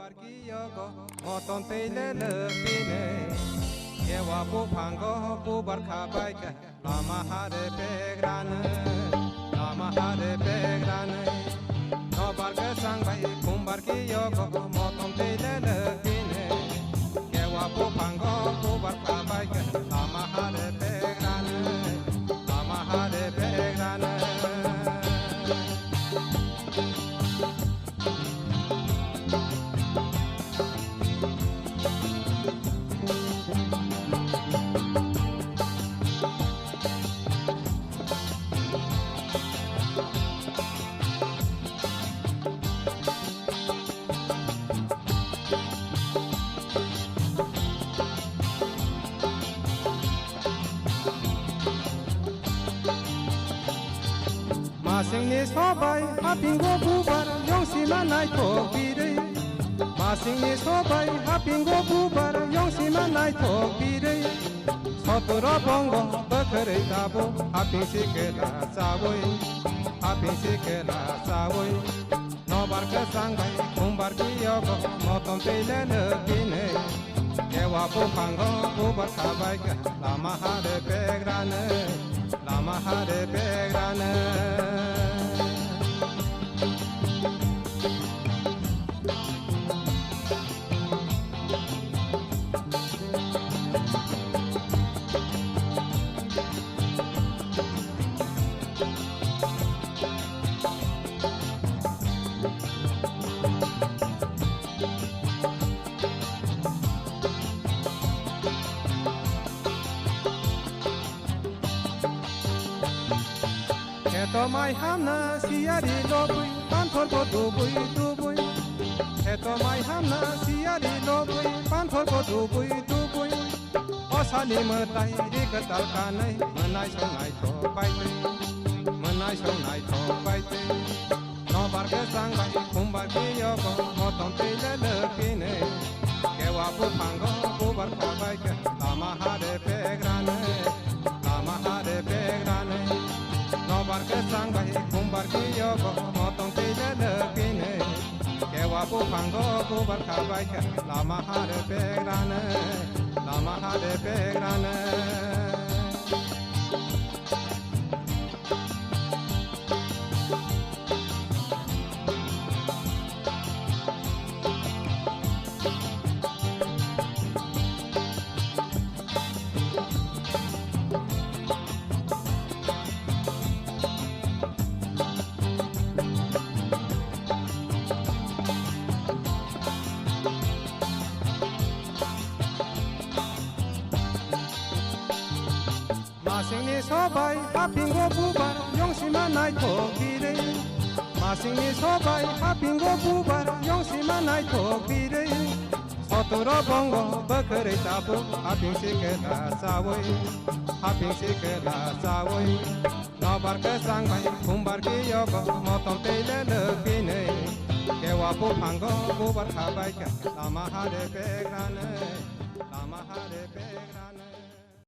kumbarki yogo moton teile lepine yewa pu pango pu barkhabaika lama hare pegrane no barka sangbai kumbarki yogo moton teile lepine yewa pu pango pu barkhabaika lama hare pegrane Masingni sobai hapingo bubar yongsi manai thokbire Masingni sobai hapingo bubar yongsi manai thokbire Sotoro bongo bakhare tabo haping sikela sawoi no barka sangbai kumbarki yogo moton teile lepine kewa pu pango bubar khabai lama hare pegrane Heto mai hamna siari lobui panthor ko dubui Heto mai hamna siari lobui panthor ko dubui Osali matai rikatal kanai manai sonai tho baite no barke sangbai kumbarki yogo moton teile lepine kewa pu pango pu barkhabai lama hare pegrane no barka sangbai kumbarki yogo moton teile lepine kewa pu pango pu barkhabai lama hare pegrane Masingni sobai hapingo bubar yongsi manai thokbire Masingni sobai hapingo bubar yongsi manai thokbire Sotoro bongo bakhare tabo haping sikela sawoi no barka sangbai kumbarki yogo moton teile lepine kewa pu pango pu barkhabai lama hare pegrane